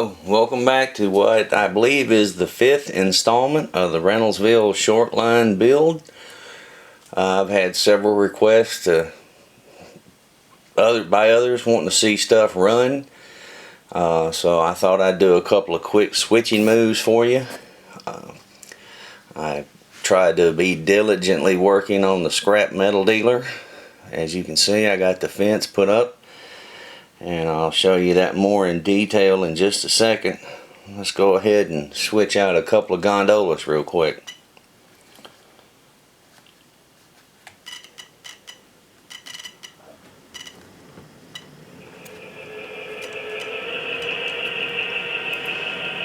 Hello, welcome back to what I believe is the 5th installment of the Reynoldsville short line build. I've had several requests by others wanting to see stuff run, so I thought I'd do a couple of quick switching moves for you. I tried to be diligently working on the scrap metal dealer. As you can see, I got the fence put up, and I'll show you that more in detail in just a second. Let's go ahead and switch out a couple of gondolas real quick.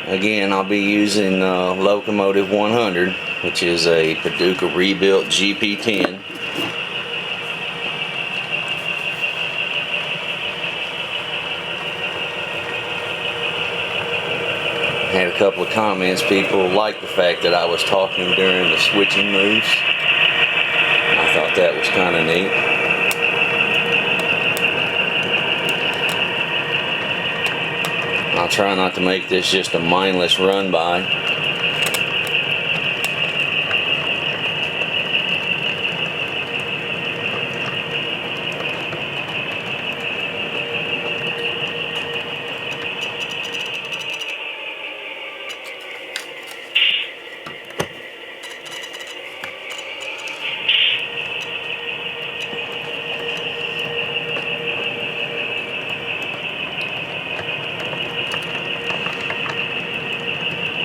Again, I'll be using Locomotive 100, which is a Paducah rebuilt GP10. Had a couple of comments. People liked the fact that I was talking during the switching moves. I thought that was kind of neat. I'll try not to make this just a mindless run by.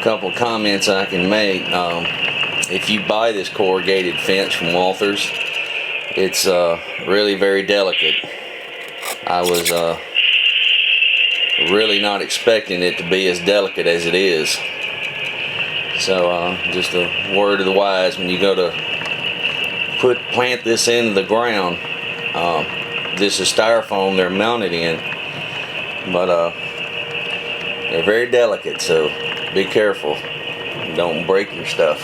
Couple comments I can make. If you buy this corrugated fence from Walthers, it's really very delicate. I was really not expecting it to be as delicate as it is. So just a word of the wise, when you go to plant this into the ground, this is styrofoam they're mounted in, but they're very delicate, so be careful. Don't break your stuff.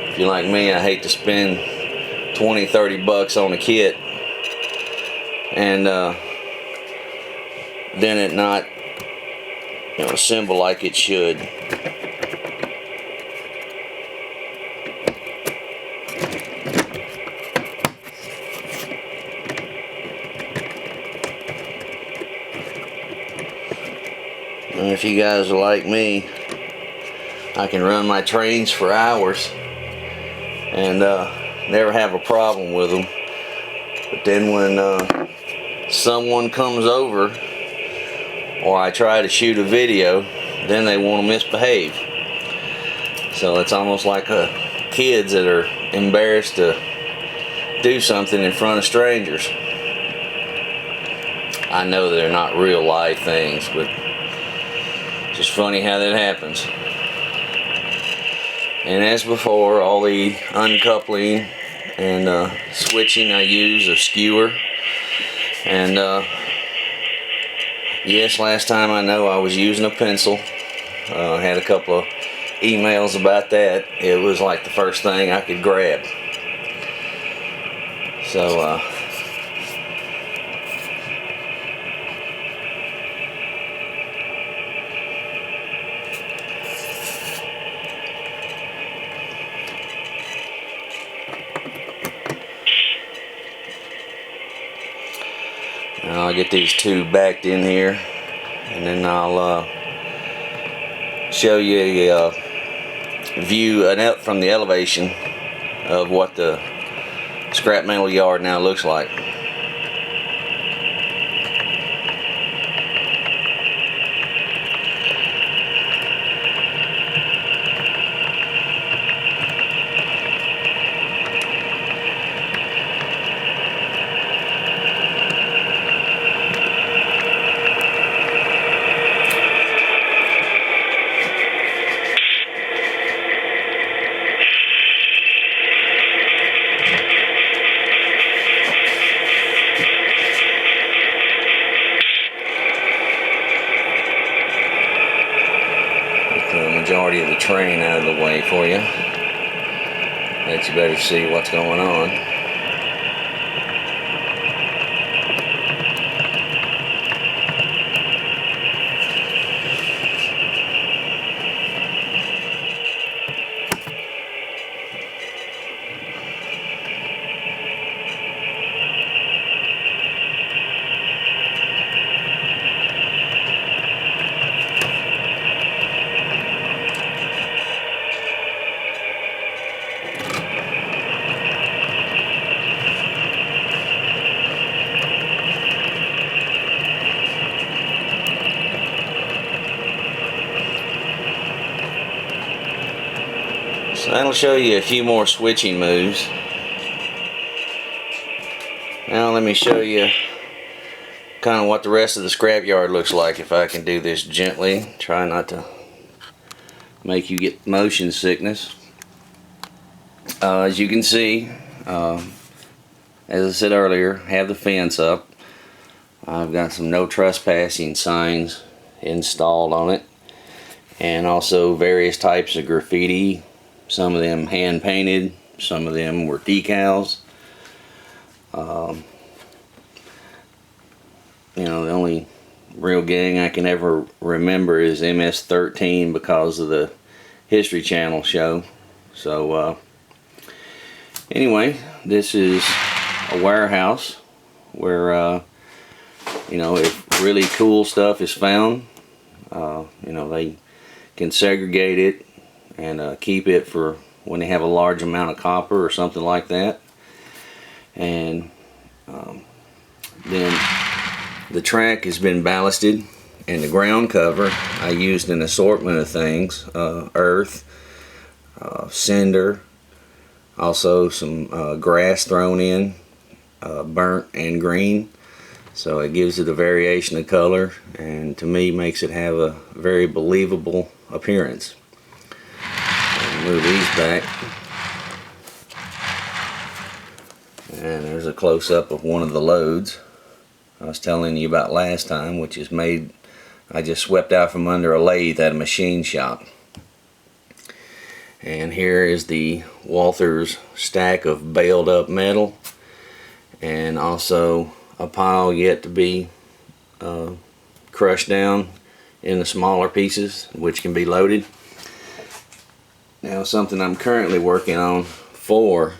If you're like me, I hate to spend $20-30 on a kit and then it not assemble like it should. And if you guys are like me, I can run my trains for hours and never have a problem with them. But then when someone comes over or I try to shoot a video, then they want to misbehave. So it's almost like kids that are embarrassed to do something in front of strangers. I know they're not real life things, but just funny how that happens. And as before, all the uncoupling and switching, I use a skewer. And yes, last time I know I was using a pencil. I had a couple of emails about that. It was like the first thing I could grab. So I'll get these two backed in here, and then I'll show you a view from the elevation of what the scrap metal yard now looks like. Majority of the train out of the way for you. Let you better see what's going on. So that'll show you a few more switching moves. Now let me show you kind of what the rest of the scrapyard looks like if I can do this gently. Try not to make you get motion sickness. As you can see, as I said earlier, have the fence up. I've got some no trespassing signs installed on it, and also various types of graffiti. Some of them hand painted, some of them were decals. You know, the only real gang I can ever remember is MS-13 because of the History Channel show. So anyway, this is a warehouse where you know, if really cool stuff is found, you know, they can segregate it and keep it for when they have a large amount of copper or something like that. And then the track has been ballasted, and the ground cover I used an assortment of things: earth, cinder, also some grass thrown in, burnt and green, so it gives it a variation of color, and to me makes it have a very believable appearance. I'll move these back, and there's a close-up of one of the loads I was telling you about last time, which is made, I just swept out from under a lathe at a machine shop. And here is the Walther's stack of baled up metal, and also a pile yet to be crushed down into smaller pieces, which can be loaded. Now, something I'm currently working on for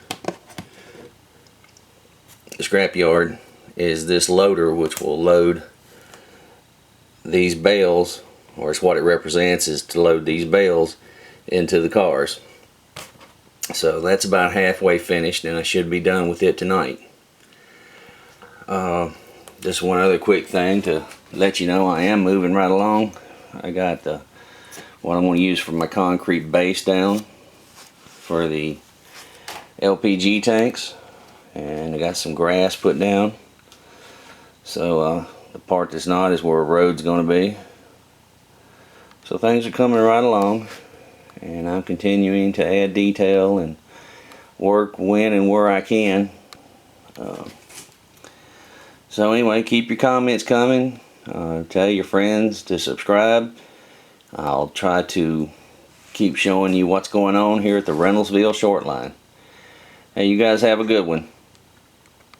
the scrapyard is this loader, which will load these bales, or it's what it represents, is to load these bales into the cars. So that's about halfway finished, and I should be done with it tonight. Just one other quick thing to let you know, I am moving right along. I got what I'm going to use for my concrete base down for the LPG tanks, and I got some grass put down. So the part that's not is where a road's going to be. So things are coming right along, and I'm continuing to add detail and work when and where I can. So anyway, keep your comments coming. Tell your friends to subscribe. I'll try to keep showing you what's going on here at the Reynoldsville Short Line. Hey, you guys have a good one.